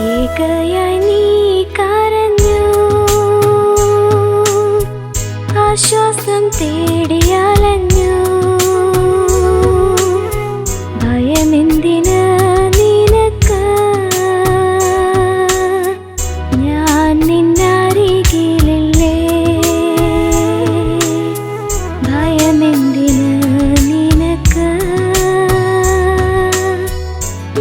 ഏകയായി നീ കരഞ്ഞു, ആശ്വാസം തേടി അലഞ്ഞു. ഭയമെന്തിന് നിനക്ക്, ഞാൻ നിന്നരികിലില്ലേ. ഭയമെന്തിന് നിനക്ക്,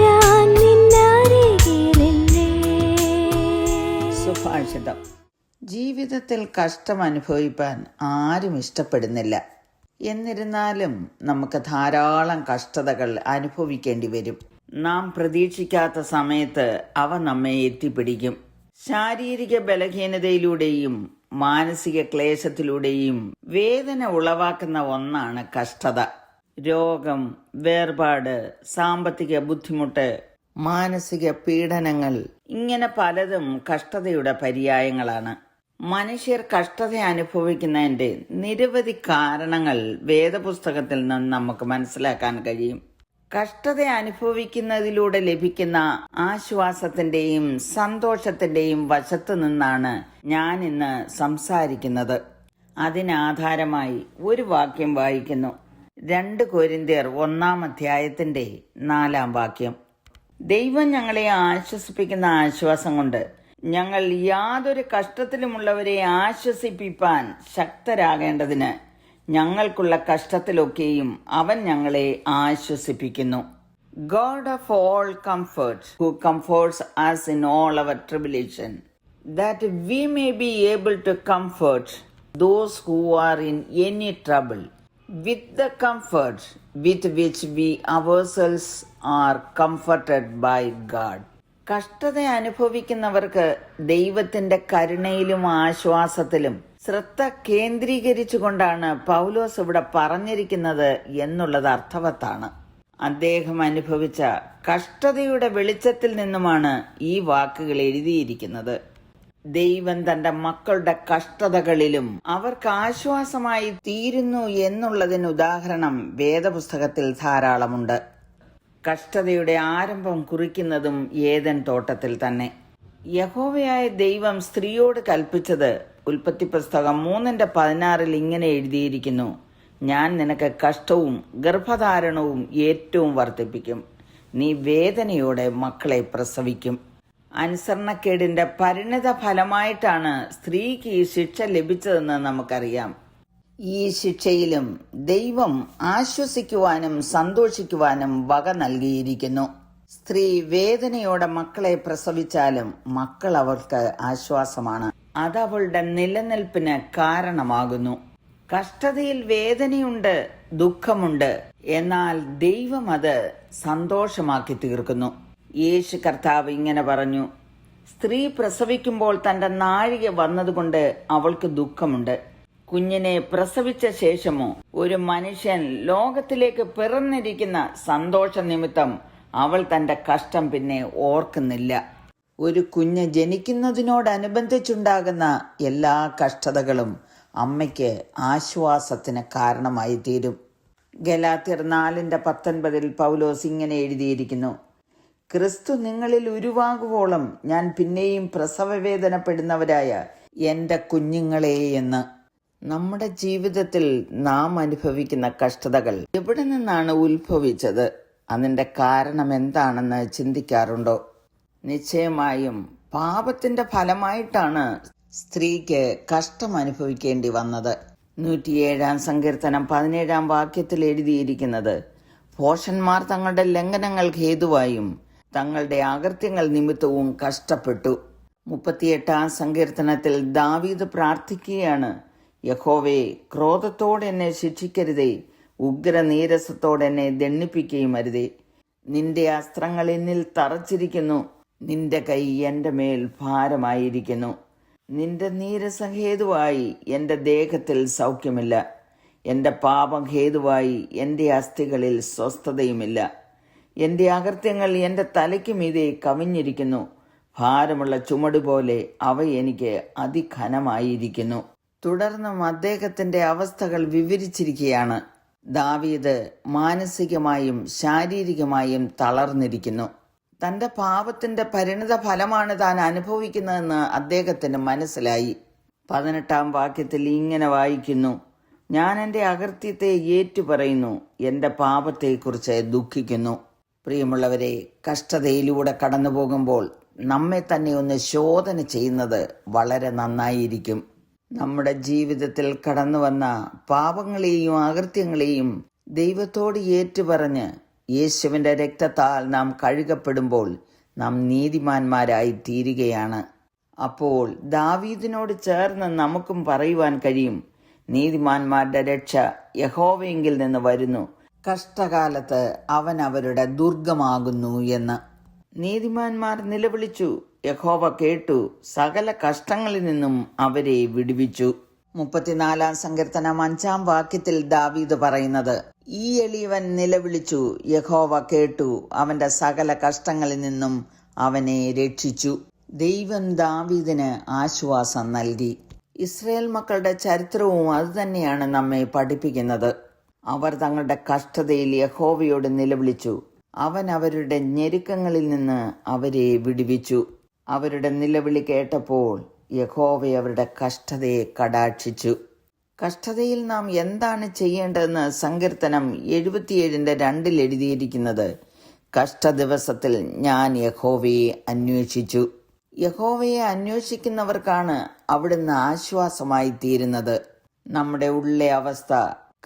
ഞാൻ നിന്നരികിലില്ലേ. സുഭാഷിതം. ജീവിതത്തിൽ കഷ്ടം അനുഭവിപ്പാൻ ആരും ഇഷ്ടപ്പെടുന്നില്ല. എന്നിരുന്നാലും നമുക്ക് ധാരാളം കഷ്ടതകൾ അനുഭവിക്കേണ്ടി വരും. നാം പ്രതീക്ഷിക്കാത്ത സമയത്ത് അവ നമ്മെ എത്തിപ്പിടിക്കും. ശാരീരിക ബലഹീനതയിലൂടെയും മാനസിക ക്ലേശത്തിലൂടെയും വേദന ഉളവാക്കുന്ന ഒന്നാണ് കഷ്ടത. രോഗം, വേർപാട്, സാമ്പത്തിക ബുദ്ധിമുട്ട്, മാനസിക പീഡനങ്ങൾ, ഇങ്ങനെ പലതും കഷ്ടതയുടെ പര്യായങ്ങളാണ്. മനുഷ്യർ കഷ്ടത അനുഭവിക്കുന്നതിന്റെ നിരവധി കാരണങ്ങൾ വേദപുസ്തകത്തിൽ നിന്ന് നമുക്ക് മനസ്സിലാക്കാൻ കഴിയും. കഷ്ടത അനുഭവിക്കുന്നതിലൂടെ ലഭിക്കുന്ന ആശ്വാസത്തിന്റെയും സന്തോഷത്തിന്റെയും വശത്തു നിന്നാണ് ഞാൻ ഇന്ന് സംസാരിക്കുന്നത്. അതിനാധാരമായി ഒരു വാക്യം വായിക്കുന്നു. 2 കൊരിന്ത്യർ 1-ാം-അധ്യായത്തിന്റെ 4-ാം വാക്യം. ദൈവം ഞങ്ങളെ ആശ്വസിപ്പിക്കുന്ന ആശ്വാസം കൊണ്ട് ഞങ്ങൾ യാതൊരു കഷ്ടത്തിലുമുള്ളവരെ ആശ്വസിപ്പിപ്പാൻ ശക്തരാകേണ്ടതിന് ഞങ്ങൾക്കുള്ള കഷ്ടത്തിലൊക്കെയും അവൻ ഞങ്ങളെ ആശ്വസിപ്പിക്കുന്നു. God of all comfort, who comforts us in all our tribulation, that we may be able to comfort those who are in any trouble, with the comfort with which we ourselves are comforted by God. കഷ്ടത അനുഭവിക്കുന്നവർക്ക് ദൈവത്തിന്റെ കരുണയിലും ആശ്വാസത്തിലും ശ്രദ്ധ കേന്ദ്രീകരിച്ചുകൊണ്ടാണ് പൗലോസ് ഇവിടെ പറഞ്ഞിരിക്കുന്നത് എന്നുള്ളത് അർത്ഥവത്താണ്. അദ്ദേഹം അനുഭവിച്ച കഷ്ടതയുടെ വെളിച്ചത്തിൽ നിന്നുമാണ് ഈ വാക്കുകൾ എഴുതിയിരിക്കുന്നത്. ദൈവം തന്റെ മക്കളുടെ കഷ്ടതകളിലും അവർക്ക് ആശ്വാസമായി തീരുന്നു എന്നുള്ളതിന് ഉദാഹരണം വേദപുസ്തകത്തിൽ ധാരാളമുണ്ട്. കഷ്ടതയുടെ ആരംഭം കുറിക്കുന്നതും ഏദൻ തോട്ടത്തിൽ തന്നെ. യഹോവയായ ദൈവം സ്ത്രീയോട് കൽപ്പിച്ചത് ഉൽപ്പത്തി പുസ്തകം 3:16 ഇങ്ങനെ എഴുതിയിരിക്കുന്നു: ഞാൻ നിനക്ക് കഷ്ടവും ഗർഭധാരണവും ഏറ്റവും വർദ്ധിപ്പിക്കും, നീ വേദനയോടെ മക്കളെ പ്രസവിക്കും. അനുസരണക്കേടിന്റെ പരിണിത ഫലമായിട്ടാണ് സ്ത്രീക്ക് ഈ ശിക്ഷ ലഭിച്ചതെന്ന് നമുക്കറിയാം. ഈ ശിക്ഷയിലും ദൈവം ആശ്വസിക്കുവാനും സന്തോഷിക്കുവാനും വക നൽകിയിരിക്കുന്നു. സ്ത്രീ വേദനയോടെ മക്കളെ പ്രസവിച്ചാലും മക്കൾ അവൾക്ക് ആശ്വാസമാണ്. അതവളുടെ നിലനിൽപ്പിന് കാരണമാകുന്നു. കഷ്ടതയിൽ വേദനയുണ്ട്, ദുഃഖമുണ്ട്, എന്നാൽ ദൈവം അത് സന്തോഷമാക്കി തീർക്കുന്നു. യേശു കർത്താവ് ഇങ്ങനെ പറഞ്ഞു: സ്ത്രീ പ്രസവിക്കുമ്പോൾ തന്റെ നാഴിക വന്നതുകൊണ്ട് അവൾക്ക് ദുഃഖമുണ്ട്. കുഞ്ഞിനെ പ്രസവിച്ച ശേഷമോ ഒരു മനുഷ്യൻ ലോകത്തിലേക്ക് പിറന്നിരിക്കുന്ന സന്തോഷ നിമിത്തം അവൾ തന്റെ കഷ്ടം പിന്നെ ഓർക്കുന്നില്ല. ഒരു കുഞ്ഞ് ജനിക്കുന്നതിനോടനുബന്ധിച്ചുണ്ടാകുന്ന എല്ലാ കഷ്ടതകളും അമ്മയ്ക്ക് ആശ്വാസത്തിന് കാരണമായി തീരും. ഗലാത്യർ 4:19 പൗലോസ് ഇങ്ങനെ എഴുതിയിരിക്കുന്നു: ക്രിസ്തു നിങ്ങളിൽ ഉരുവാകുവോളം ഞാൻ പിന്നെയും പ്രസവവേദനപ്പെടുന്നവരായ എൻ്റെ കുഞ്ഞുങ്ങളെ എന്ന്. നമ്മുടെ ജീവിതത്തിൽ നാം അനുഭവിക്കുന്ന കഷ്ടതകൾ എവിടെ നിന്നാണ് ഉത്ഭവിച്ചത്? അതിൻ്റെ കാരണം എന്താണെന്ന് ചിന്തിക്കാറുണ്ടോ? നിശ്ചയമായും പാപത്തിന്റെ ഫലമായിട്ടാണ് സ്ത്രീക്ക് കഷ്ടം അനുഭവിക്കേണ്ടി വന്നത്. 107-ാം സങ്കീർത്തനം 17-ാം വാക്യത്തിൽ എഴുതിയിരിക്കുന്നത്: ഭോഷന്മാർ തങ്ങളുടെ ലംഘനങ്ങൾ ഹേതുവായും തങ്ങളുടെ അകൃത്യങ്ങൾ നിമിത്തവും കഷ്ടപ്പെട്ടു. 38-ാം സങ്കീർത്തനത്തിൽ ദാവീദ് പ്രാർത്ഥിക്കുകയാണ്: യഹോവേ, ക്രോധത്തോടെ എന്നെ ശിക്ഷിക്കരുതേ, ഉഗ്രനീരസത്തോടെ എന്നെ ദണ്ഡിപ്പിക്കുകയും അരുതേ. നിന്റെ അസ്ത്രങ്ങൾ എന്നിൽ തറച്ചിരിക്കുന്നു, നിന്റെ കൈ എൻ്റെ മേൽ ഭാരമായിരിക്കുന്നു. നിന്റെ നീരസം ഹേതുവായി എൻ്റെ ദേഹത്തിൽ സൗഖ്യമില്ല, എൻ്റെ പാപം ഹേതുവായി എൻ്റെ അസ്ഥികളിൽ സ്വസ്ഥതയുമില്ല. എൻ്റെ അകൃത്യങ്ങൾ എൻ്റെ തലയ്ക്ക് മീതെ കവിഞ്ഞിരിക്കുന്നു, ഭാരമുള്ള ചുമടുപോലെ അവ എനിക്ക് അതിഘനമായിരിക്കുന്നു. തുടർന്നും അദ്ദേഹത്തിന്റെ അവസ്ഥകൾ വിവരിച്ചിരിക്കുകയാണ്. ദാവീദ് മാനസികമായും ശാരീരികമായും തളർന്നിരിക്കുന്നു. തൻ്റെ പാപത്തിൻ്റെ പരിണിത ഫലമാണ് താൻ അനുഭവിക്കുന്നതെന്ന് അദ്ദേഹത്തിന് മനസ്സിലായി. 18-ാം വാക്യത്തിൽ ഇങ്ങനെ വായിക്കുന്നു: ഞാൻ എൻ്റെ അകൃത്യത്തെ ഏറ്റുപറയുന്നു, എൻ്റെ പാപത്തെക്കുറിച്ച് ദുഃഖിക്കുന്നു. പ്രിയമുള്ളവരെ, കഷ്ടതയിലൂടെ കടന്നു പോകുമ്പോൾ നമ്മെ തന്നെ ഒന്ന് ശോധന ചെയ്യുന്നത് വളരെ നന്നായിരിക്കും. നമ്മുടെ ജീവിതത്തിൽ കടന്നു വന്ന പാപങ്ങളെയും അകൃത്യങ്ങളെയും ദൈവത്തോട് ഏറ്റുപറഞ്ഞ് യേശുവിൻ്റെ രക്തത്താൽ നാം കഴുകപ്പെടുമ്പോൾ നാം നീതിമാന്മാരായി തീരുകയാണ്. അപ്പോൾ ദാവീദിനോട് ചേർന്ന് നമുക്കും പറയുവാൻ കഴിയും: നീതിമാന്മാരുടെ രക്ഷ യഹോവയെങ്കിൽ നിന്ന് വരുന്നു, കഷ്ടകാലത്ത് അവൻ അവരുടെ ദുർഗമാകുന്നു എന്ന്. നീതിമാന്മാർ നിലവിളിച്ചു, യഹോവ കേട്ടു, സകല കഷ്ടങ്ങളിൽ നിന്നും അവരെ വിടുവിച്ചു. 34-ാം സങ്കീർത്തനം 5-ാം വാക്യത്തിൽ ദാവീദ് പറയുന്നത്: ഈ എളിയവൻ നിലവിളിച്ചു, യഹോവ കേട്ടു, അവന്റെ സകല കഷ്ടങ്ങളിൽ നിന്നും അവനെ രക്ഷിച്ചു. ദൈവം ദാവീദിന് ആശ്വാസം നൽകി. ഇസ്രായേൽ മക്കളുടെ ചരിത്രവും അതുതന്നെയാണ് നമ്മെ പഠിപ്പിക്കുന്നത്. അവർ തങ്ങളുടെ കഷ്ടതയിൽ യഹോവയോട് നിലവിളിച്ചു. അവൻ അവരുടെ ഞെരുക്കങ്ങളിൽ നിന്ന് അവരെ വിടുവിച്ചു. അവരുടെ നിലവിളി കേട്ടപ്പോൾ യഹോവ അവരുടെ കഷ്ടതയെ കടാക്ഷിച്ചു. കഷ്ടതയിൽ നാം എന്താണ് ചെയ്യേണ്ടതെന്ന് സങ്കീർത്തനം 77:2 എഴുതിയിരിക്കുന്നത്: കഷ്ടദിവസത്തിൽ ഞാൻ യഹോവയെ അന്വേഷിച്ചു. യഹോവയെ അന്വേഷിക്കുന്നവർക്കാണ് അവിടുന്ന് ആശ്വാസമായി തീരുന്നത്. നമ്മുടെ ഉള്ളിലെ അവസ്ഥ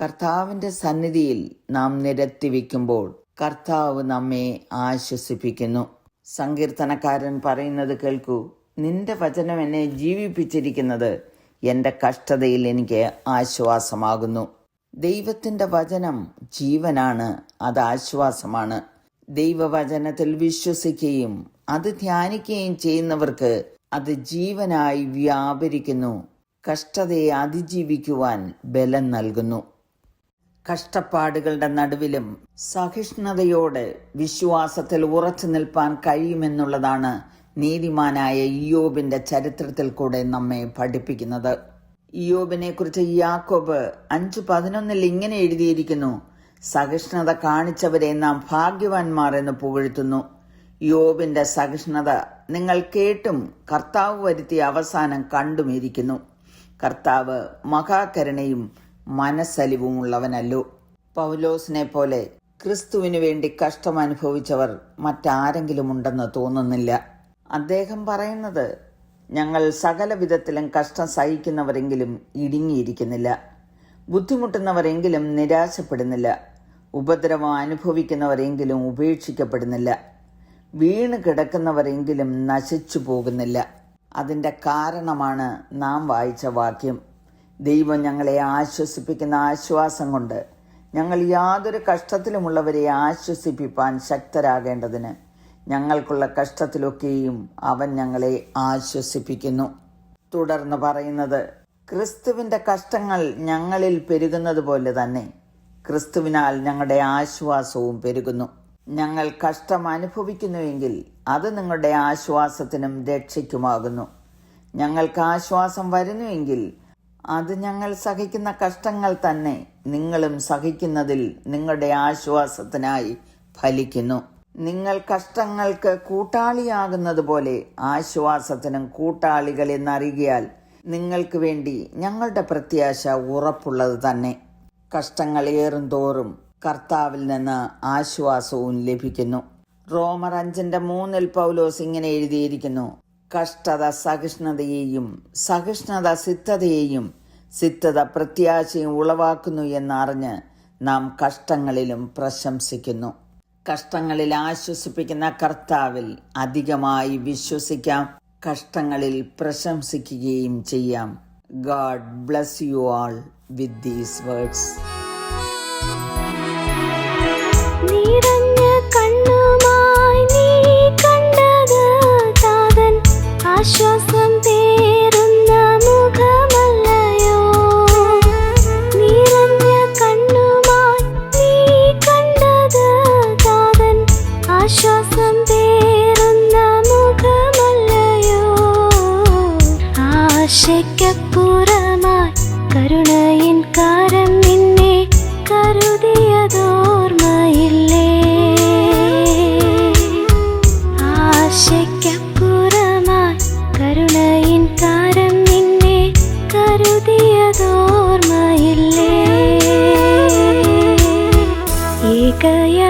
കർത്താവിൻ്റെ സന്നിധിയിൽ നാം നിരത്തിവെക്കുമ്പോൾ കർത്താവ് നമ്മെ ആശ്വസിപ്പിക്കുന്നു. സങ്കീർത്തനക്കാരൻ പറയുന്നത് കേൾക്കൂ: നിന്റെ വചനം എന്നെ ജീവിപ്പിച്ചിരിക്കുന്നത്, എൻ്റെ കഷ്ടതയിൽ എനിക്ക് ആശ്വാസമാകുന്നു. ദൈവത്തിൻ്റെ വചനം ജീവനാണ്, അത് ആശ്വാസമാണ്. ദൈവവചനത്തിൽ വിശ്വസിക്കുകയും അത് ധ്യാനിക്കുകയും ചെയ്യുന്നവർക്ക് അത് ജീവനായി വ്യാപരിക്കുന്നു, കഷ്ടതയെ അതിജീവിക്കുവാൻ ബലം നൽകുന്നു. കഷ്ടപ്പാടുകളുടെ നടുവിലും സഹിഷ്ണുതയോടെ വിശ്വാസത്തിൽ ഉറച്ചു നിൽപ്പാൻ കഴിയുമെന്നുള്ളതാണ് നീതിമാനായ ഇയ്യോബിന്റെ ചരിത്രത്തിൽ കൂടെ നമ്മെ പഠിപ്പിക്കുന്നത്. ഇയ്യോബിനെ കുറിച്ച് യാക്കോബ് 5:11 ഇങ്ങനെ എഴുതിയിരിക്കുന്നു: സഹിഷ്ണുത കാണിച്ചവരെ നാം ഭാഗ്യവാന്മാർ എന്ന് പുകഴ്ത്തുന്നു. യോബിന്റെ സഹിഷ്ണുത നിങ്ങൾ കേട്ടും കർത്താവ് വരുത്തിയ അവസാനം കണ്ടുമിരിക്കുന്നു. കർത്താവ് മഹാകരുണയും മനസ്സലിവും ഉള്ളവനല്ലോ. പൗലോസിനെ പോലെ ക്രിസ്തുവിനു വേണ്ടി കഷ്ടം അനുഭവിച്ചവർ മറ്റാരെങ്കിലും ഉണ്ടെന്ന് തോന്നുന്നില്ല. അദ്ദേഹം പറയുന്നത്, ഞങ്ങൾ സകല വിധത്തിലും കഷ്ടം സഹിക്കുന്നവരെങ്കിലും ഇടുങ്ങിയിരിക്കുന്നില്ല, ബുദ്ധിമുട്ടുന്നവരെങ്കിലും നിരാശപ്പെടുന്നില്ല, ഉപദ്രവം അനുഭവിക്കുന്നവരെങ്കിലും ഉപേക്ഷിക്കപ്പെടുന്നില്ല, വീണ് കിടക്കുന്നവരെങ്കിലും നശിച്ചു പോകുന്നില്ല. അതിൻ്റെ കാരണമാണ് നാം വായിച്ച വാക്യം. ദൈവം ഞങ്ങളെ ആശ്വസിപ്പിക്കുന്ന ആശ്വാസം കൊണ്ട് ഞങ്ങൾ യാതൊരു കഷ്ടത്തിലുമുള്ളവരെ ആശ്വസിപ്പിപ്പാൻ ശക്തരാകേണ്ടതിന് ഞങ്ങൾക്കുള്ള കഷ്ടത്തിലൊക്കെയും അവൻ ഞങ്ങളെ ആശ്വസിപ്പിക്കുന്നു. തുടർന്ന് പറയുന്നത്, ക്രിസ്തുവിൻ്റെ കഷ്ടങ്ങൾ ഞങ്ങളിൽ പെരുകുന്നത് പോലെ തന്നെ ക്രിസ്തുവിനാൽ ഞങ്ങളുടെ ആശ്വാസവും പെരുകുന്നു. ഞങ്ങൾ കഷ്ടം അനുഭവിക്കുന്നുവെങ്കിൽ അത് നിങ്ങളുടെ ആശ്വാസത്തിനും രക്ഷയ്ക്കുമാകുന്നു. ഞങ്ങൾക്ക് ആശ്വാസം വരുന്നുവെങ്കിൽ അത് ഞങ്ങൾ സഹിക്കുന്ന കഷ്ടങ്ങൾ തന്നെ നിങ്ങളും സഹിക്കുന്നതിൽ നിങ്ങളുടെ ആശ്വാസത്തിനായി ഫലിക്കുന്നു. നിങ്ങൾ കഷ്ടങ്ങൾക്ക് കൂട്ടാളിയാകുന്നത് പോലെ ആശ്വാസത്തിനും കൂട്ടാളികളെന്നറിയാൽ നിങ്ങൾക്ക് വേണ്ടി ഞങ്ങളുടെ പ്രത്യാശ ഉറപ്പുള്ളത് തന്നെ. കഷ്ടങ്ങൾ ഏറും തോറും കർത്താവിൽ നിന്ന് ആശ്വാസവും ലഭിക്കുന്നു. റോമർ 5:3 പൗലോസ് ഇങ്ങനെ എഴുതിയിരിക്കുന്നു: കഷ്ടത സഹിഷ്ണുതയെയും സഹിഷ്ണുത സിദ്ധതയെയും സിദ്ധത പ്രത്യാശയും ഉളവാക്കുന്നു എന്നറിഞ്ഞ് നാം കഷ്ടങ്ങളിലും പ്രശംസിക്കുന്നു. കഷ്ടങ്ങളിൽ ആശ്വസിപ്പിക്കുന്ന കർത്താവിൽ അധികമായി വിശ്വസിക്കാം, കഷ്ടങ്ങളിൽ പ്രശംസിക്കുകയും ചെയ്യാം. God bless you all with these words. നിറഞ്ഞ കണ്ണുമായി നീ കണ്ടത് താതൻ ആശ്വാസം തേറുന്ന മുഖമല്ലയോ. നിറഞ്ഞ കണ്ണുമായി നീ കണ്ടത് താതൻ ആശ്വാസം തേറുന്ന മുഖമല്ലയോ. ആശയ്ക്കപ്പുറമായി കരുണയിൻ കാരം നിന്നെ കരുതിയതോർമ്മയില്ലേ. രക്ഷികയാ